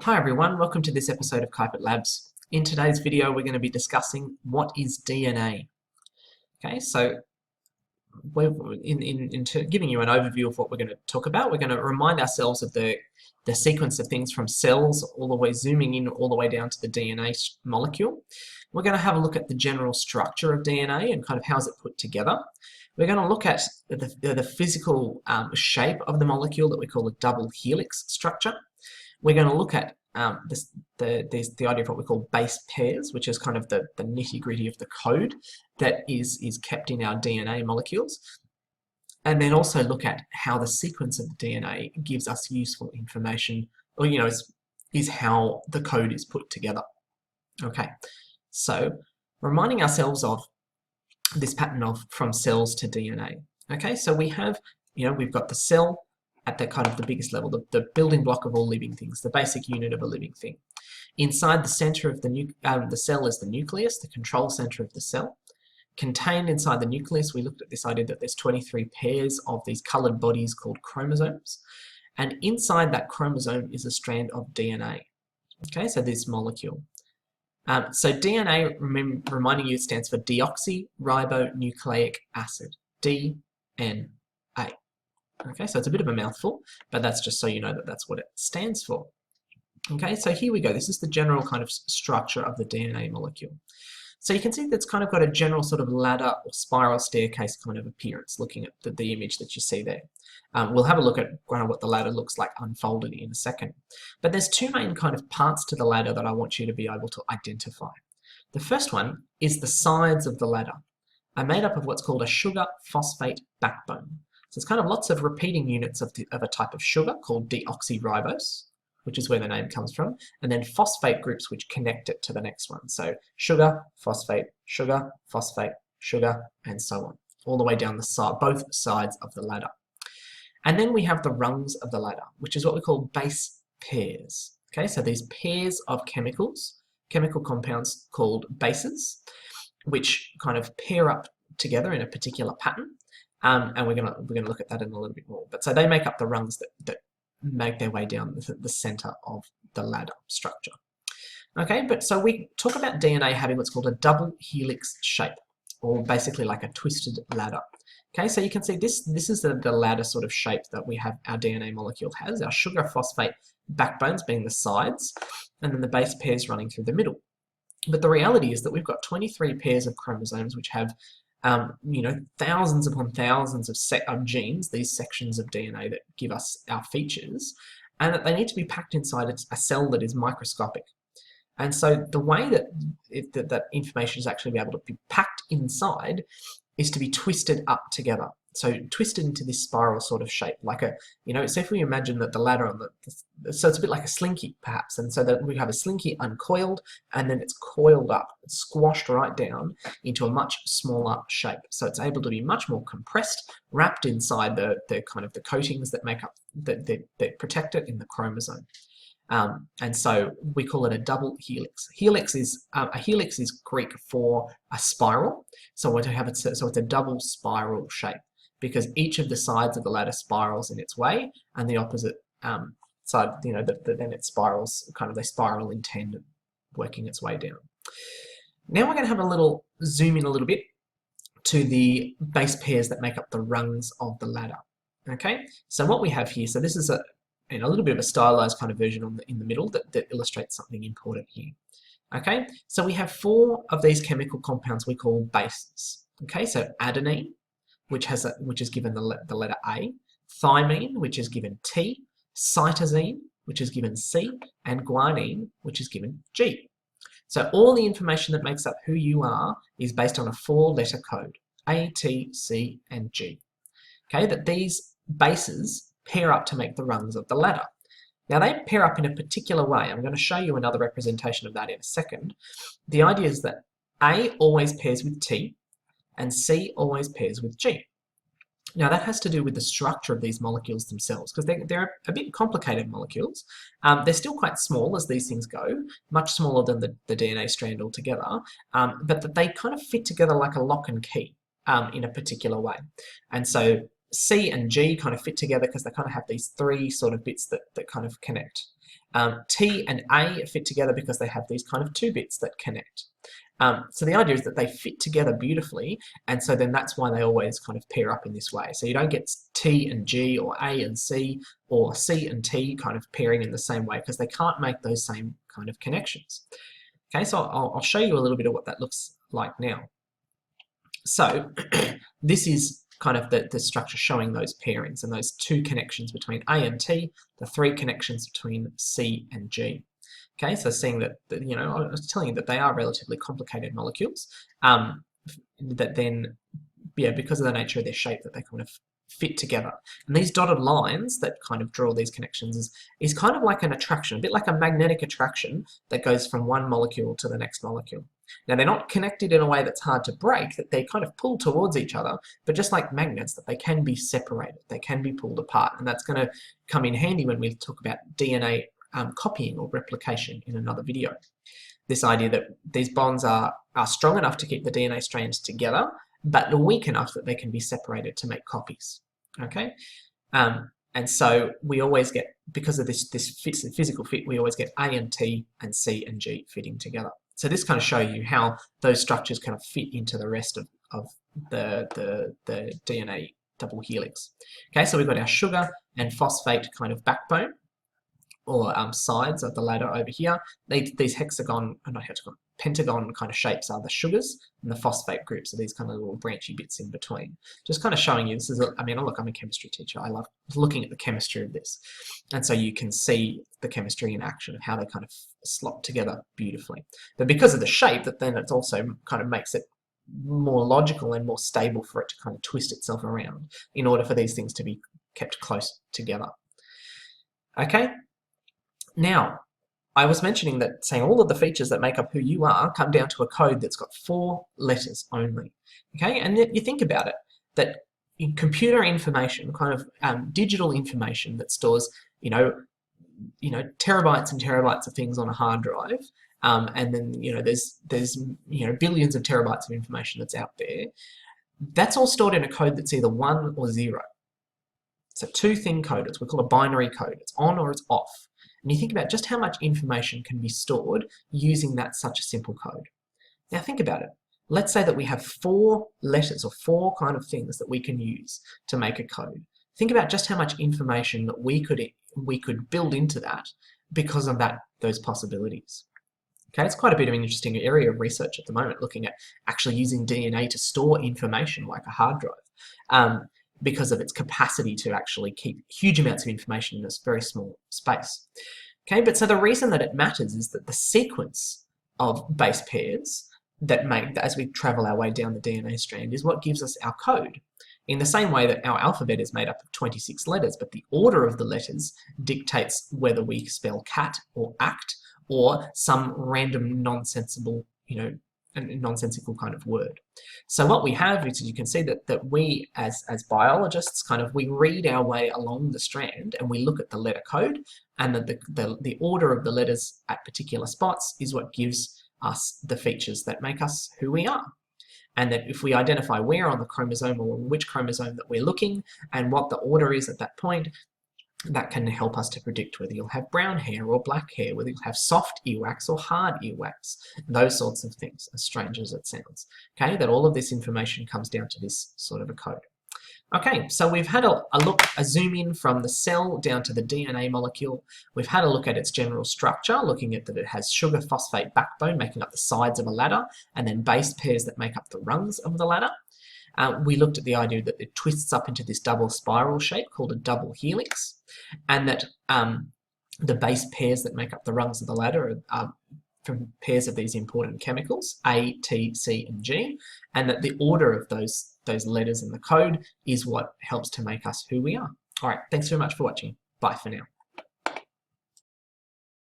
Hi everyone, welcome to this episode of Keipert Labs. In today's video we're going to be discussing what is DNA. Okay, so giving you an overview of what we're going to talk about, we're going to remind ourselves of the sequence of things from cells all the way zooming in all the way down to the DNA molecule. We're going to have a look at the general structure of DNA and kind of how is it put together. We're going to look at the physical shape of the molecule that we call a double helix structure. We're going to look at the idea of what we call base pairs, which is kind of the nitty-gritty of the code that is kept in our DNA molecules. And then also look at how the sequence of the DNA gives us useful information, or is how the code is put together. Okay, so reminding ourselves of this pattern of from cells to DNA. Okay, so we have, we've got the cell at the kind of the biggest level, the building block of all living things, the basic unit of a living thing. Inside the center of the cell is the nucleus, the control center of the cell. Contained inside the nucleus, we looked at this idea that there's 23 pairs of these colored bodies called chromosomes. And inside that chromosome is a strand of DNA. Okay, so this molecule. So DNA, reminding you, it stands for deoxyribonucleic acid, DNA. Okay, so it's a bit of a mouthful, but that's just so you know that that's what it stands for. Okay, so here we go. This is the general kind of structure of the DNA molecule. So you can see that's kind of got a general sort of ladder or spiral staircase kind of appearance, looking at the image that you see there. We'll have a look at kind of what the ladder looks like unfolded in a second. But there's two main kind of parts to the ladder that I want you to be able to identify. The first one is the sides of the ladder are made up of what's called a sugar-phosphate backbone. So it's kind of lots of repeating units of a type of sugar called deoxyribose, which is where the name comes from, and then phosphate groups which connect it to the next one. So sugar, phosphate, sugar, phosphate, sugar, and so on, all the way down the side, both sides of the ladder. And then we have the rungs of the ladder, which is what we call base pairs. Okay, so these pairs of chemical compounds called bases, which kind of pair up together in a particular pattern. And we're gonna look at that in a little bit more. But so they make up the rungs that make their way down the center of the ladder structure. Okay, but so we talk about DNA having what's called a double helix shape, or basically like a twisted ladder. Okay, so you can see this is the ladder sort of shape that we have our DNA molecule has, our sugar phosphate backbones being the sides, and then the base pairs running through the middle. But the reality is that we've got 23 pairs of chromosomes which have thousands upon thousands of genes, these sections of DNA that give us our features, and that they need to be packed inside a cell that is microscopic. And so the way that that information is actually be able to be packed inside is to be twisted up together. So twisted into this spiral sort of shape, like so if we imagine that the ladder on so it's a bit like a slinky perhaps, and so that we have a slinky uncoiled and then it's coiled up, it's squashed right down into a much smaller shape. So it's able to be much more compressed, wrapped inside the kind of the coatings that make up, that protect it in the chromosome. And so we call it a double helix. A helix is Greek for a spiral. So it's a double spiral shape, because each of the sides of the ladder spirals in its way, and the opposite side, then it spirals, they spiral in tandem, working its way down. Now we're going to have a little zoom in a little bit to the base pairs that make up the rungs of the ladder. Okay, so what we have here, so this is a little bit of a stylized kind of version in the middle that illustrates something important here. Okay, so we have 4 of these chemical compounds we call bases. Okay, so adenine, which is given the letter A, thymine, which is given T, cytosine, which is given C, and guanine, which is given G. So all the information that makes up who you are is based on a 4-letter code, A, T, C, and G. Okay, that these bases pair up to make the rungs of the ladder. Now they pair up in a particular way. I'm going to show you another representation of that in a second. The idea is that A always pairs with T, and C always pairs with G. Now that has to do with the structure of these molecules themselves, because they're a bit complicated molecules. They're still quite small as these things go, much smaller than the DNA strand altogether, but that they kind of fit together like a lock and key in a particular way. And so C and G kind of fit together because they kind of have these 3 sort of bits that kind of connect. T and A fit together because they have these kind of two bits that connect. So the idea is that they fit together beautifully, and so then that's why they always kind of pair up in this way. So you don't get T and G or A and C or C and T kind of pairing in the same way because they can't make those same kind of connections. Okay, so I'll show you a little bit of what that looks like now. So this is kind of the structure showing those pairings and those two connections between A and T, the three connections between C and G. Okay, so seeing that, you know, I was telling you that they are relatively complicated molecules, that then, yeah, because of the nature of their shape, that they kind of fit together. And these dotted lines that kind of draw these connections is kind of like an attraction, a bit like a magnetic attraction that goes from one molecule to the next molecule. Now, they're not connected in a way that's hard to break, that they kind of pull towards each other, but just like magnets, that they can be separated, they can be pulled apart. And that's going to come in handy when we talk about DNA copying or replication in another video. This idea that these bonds are strong enough to keep the DNA strands together, but weak enough that they can be separated to make copies. Okay, and so we always get, because of this physical fit, we always get A and T and C and G fitting together. So this kind of shows you how those structures kind of fit into the rest of the DNA double helix. Okay, so we've got our sugar and phosphate kind of backbone, or sides of the ladder over here. These pentagon kind of shapes are the sugars, and the phosphate groups are these kind of little branchy bits in between. Just kind of showing you, this is, I mean, look, I'm a chemistry teacher. I love looking at the chemistry of this. And so you can see the chemistry in action of how they kind of slot together beautifully. But because of the shape, that then it also kind of makes it more logical and more stable for it to kind of twist itself around in order for these things to be kept close together. Okay? Now, I was mentioning that saying all of the features that make up who you are come down to a code that's got 4 letters only. Okay, and you think about it, that in computer information, kind of digital information that stores, you know, terabytes and terabytes of things on a hard drive, and then there's billions of terabytes of information that's out there. That's all stored in a code that's either 1 or 0. It's a two-thing code. We call it a binary code. It's on or it's off. And you think about just how much information can be stored using that such a simple code. Now think about it. Let's say that we have 4 letters or 4 kind of things that we can use to make a code. Think about just how much information that we could build into that because of those possibilities. Okay, it's quite a bit of an interesting area of research at the moment, looking at actually using DNA to store information like a hard drive. Because of its capacity to actually keep huge amounts of information in this very small space. Okay, but so the reason that it matters is that the sequence of base pairs that make, as we travel our way down the DNA strand, is what gives us our code. In the same way that our alphabet is made up of 26 letters, but the order of the letters dictates whether we spell cat or act or some random nonsensical kind of word. So what we have is, you can see that we as biologists we read our way along the strand and we look at the letter code, and that the order of the letters at particular spots is what gives us the features that make us who we are. And that if we identify where on the chromosome or which chromosome that we're looking and what the order is at that point, that can help us to predict whether you'll have brown hair or black hair, whether you'll have soft earwax or hard earwax, those sorts of things, as strange as it sounds. Okay, that all of this information comes down to this sort of a code. Okay, so we've had a zoom in from the cell down to the DNA molecule. We've had a look at its general structure, looking at that it has sugar phosphate backbone making up the sides of a ladder, and then base pairs that make up the rungs of the ladder. We looked at the idea that it twists up into this double spiral shape called a double helix, and that the base pairs that make up the rungs of the ladder are from pairs of these important chemicals, A, T, C, and G, and that the order of those letters in the code is what helps to make us who we are. All right, thanks very much for watching. Bye for now.